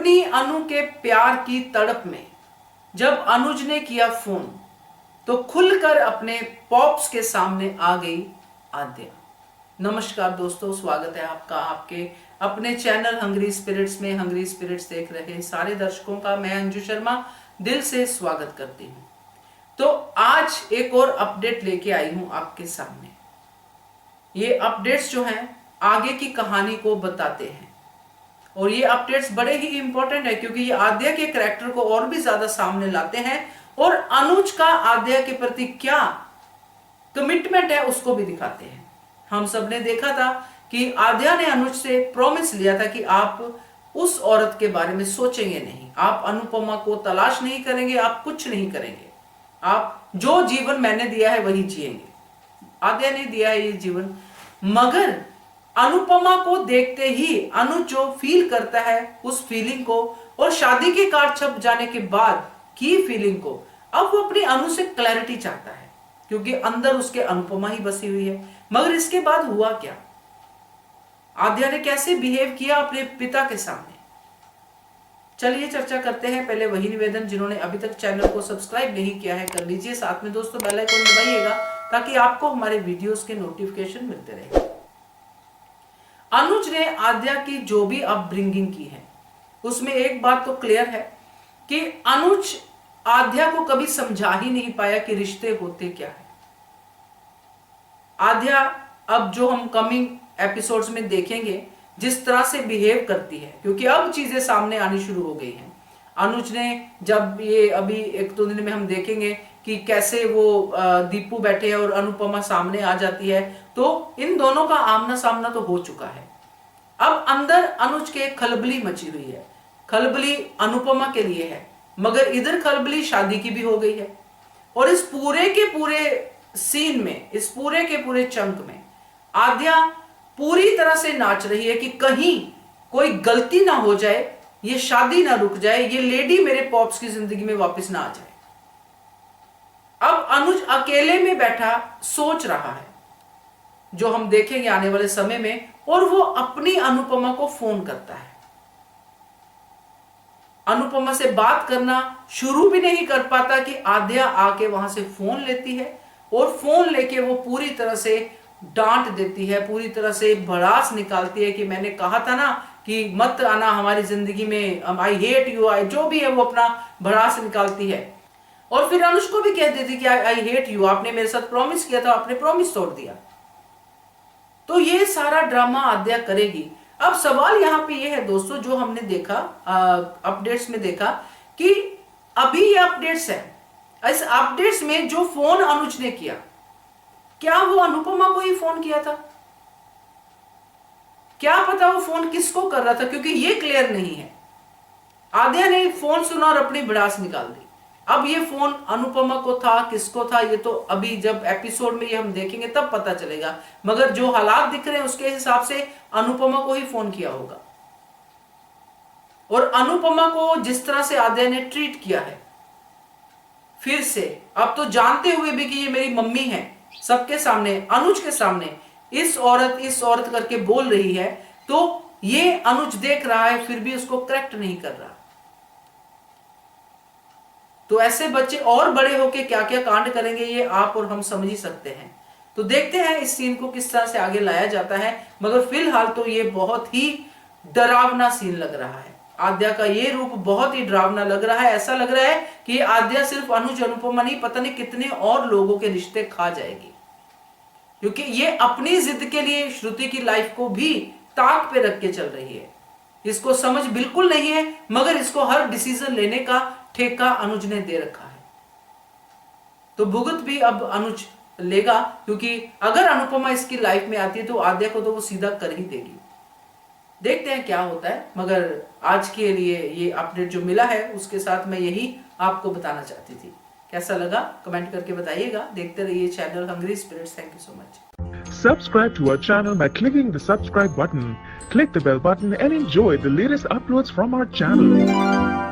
अपनी अनु के प्यार की तड़प में जब अनुज ने किया फोन तो खुलकर अपने पॉप्स के सामने आ गई आद्या। नमस्कार दोस्तों, स्वागत है आपका आपके अपने चैनल हंग्री स्पिरिट्स में। हंग्री स्पिरिट्स देख रहे सारे दर्शकों का मैं अंजू शर्मा दिल से स्वागत करती हूँ। तो आज एक और अपडेट लेके आई हूँ आपके सामने। ये अपडेट्स जो हैं आगे की कहानी को बताते हैं और ये अपडेट्स बड़े ही इंपॉर्टेंट है क्योंकि ये आद्या के कैरेक्टर को और भी ज्यादा सामने लाते हैं और अनुज का आद्या के प्रति क्या कमिटमेंट है उसको भी दिखाते हैं। हम सब ने देखा था कि आद्या ने अनुज से प्रॉमिस लिया था कि आप उस औरत के बारे में सोचेंगे नहीं, आप अनुपमा को तलाश नहीं करेंगे, आप कुछ नहीं करेंगे, आप जो जीवन मैंने दिया है वही जिएंगे। आद्या ने दिया है ये जीवन, मगर अनुपमा को देखते ही अनुज जो फील करता है उस फीलिंग को और शादी के कार्ड छप जाने के बाद की फीलिंग को अब वो अपनी अनु से क्लैरिटी चाहता है क्योंकि अंदर उसके अनुपमा ही बसी हुई है। मगर इसके बाद हुआ क्या, आद्या ने कैसे बिहेव किया अपने पिता के सामने, चलिए चर्चा करते हैं। पहले वही निवेदन, जिन्होंने अभी तक चैनल को सब्सक्राइब नहीं किया है कर लीजिए, साथ में दोस्तों बेल आइकन दबाइएगा ताकि आपको हमारे वीडियोस के नोटिफिकेशन मिलते रहे। अनुज ने आद्या की जो भी अपब्रिंगिंग की है उसमें एक बात तो क्लियर है कि अनुज आद्या को कभी समझा ही नहीं पाया कि रिश्ते होते क्या है। आद्या अब जो हम कमिंग एपिसोड्स में देखेंगे जिस तरह से बिहेव करती है, क्योंकि अब चीजें सामने आनी शुरू हो गई हैं। अनुज ने जब ये अभी एक दो दिन में हम देखेंगे कि कैसे वो दीपू बैठे हैं और अनुपमा सामने आ जाती है, तो इन दोनों का आमना सामना तो हो चुका है। अब अंदर अनुज के खलबली मची हुई है, खलबली अनुपमा के लिए है, मगर इधर खलबली शादी की भी हो गई है। और इस पूरे के पूरे सीन में, इस पूरे के पूरे चंक में आद्या पूरी तरह से नाच रही है कि कहीं कोई गलती ना हो जाए, ये शादी ना रुक जाए, ये लेडी मेरे पॉप्स की जिंदगी में वापस ना आ जाए। अब अनुज अकेले में बैठा सोच रहा है, जो हम देखेंगे आने वाले समय में, और वो अपनी अनुपमा को फोन करता है। अनुपमा से बात करना शुरू भी नहीं कर पाता कि आद्या आके वहां से फोन लेती है और फोन लेके वो पूरी तरह से डांट देती है, पूरी तरह से भड़ास निकालती है कि मैंने कहा था ना कि मत आना हमारी जिंदगी में, आई हेट यू, आई जो भी है वो अपना भड़ास निकालती है। और फिर अनुज को भी कह देती कि आई हेट यू, आपने मेरे साथ प्रॉमिस किया था, आपने प्रॉमिस तोड़ दिया। तो ये सारा ड्रामा आद्या करेगी। अब सवाल यहां पे ये है दोस्तों, जो हमने देखा अपडेट्स में देखा कि अभी ये अपडेट्स है, इस अपडेट्स में जो फोन अनुज ने किया, क्या वो अनुपमा को ही फोन किया था? क्या पता वो फोन किसको कर रहा था, क्योंकि ये क्लियर नहीं है। आद्या ने फोन सुना और अपनी भड़ास निकाल दी। अब ये फोन अनुपमा को था, किसको था, ये तो अभी जब एपिसोड में ये हम देखेंगे तब पता चलेगा, मगर जो हालात दिख रहे हैं उसके हिसाब से अनुपमा को ही फोन किया होगा। और अनुपमा को जिस तरह से आद्या ने ट्रीट किया है, फिर से अब तो जानते हुए भी कि ये मेरी मम्मी है, सबके सामने, अनुज के सामने इस औरत करके बोल रही है, तो ये अनुज देख रहा है फिर भी उसको करेक्ट नहीं कर रहा। तो ऐसे बच्चे और बड़े होके क्या क्या कांड करेंगे ये आप और हम समझ ही सकते हैं। तो देखते हैं इस सीन को किस तरह से आगे लाया जाता है, मगर फिलहाल तो ये बहुत ही डरावना सीन लग रहा है। आद्या का ये रूप बहुत ही डरावना लग रहा है। ऐसा लग रहा है कि आद्या सिर्फ अनुज अनुपमा नहीं, पता नहीं कितने और लोगों के रिश्ते खा जाएगी, क्योंकि ये अपनी जिद के लिए श्रुति की लाइफ को भी ताक पे रख के चल रही है। इसको समझ बिल्कुल नहीं है, मगर इसको हर डिसीजन लेने का ठेका अनुज ने दे रखा है। तो भुगत भी अब अनुज लेगा, क्योंकि अगर अनुपमा इसकी लाइफ में आती है तो आद्या को तो वो सीधा कर ही देगी। देखते हैं क्या होता है, मगर आज के लिए ये अपडेट जो मिला है उसके साथ मैं यही आपको बताना चाहती थी। कैसा लगा कमेंट करके बताइएगा। देखते रहिए channel Hungry Spirits. Thank you so much. Subscribe to our channel by clicking the subscribe button. Click the bell button and enjoy the latest uploads from our channel.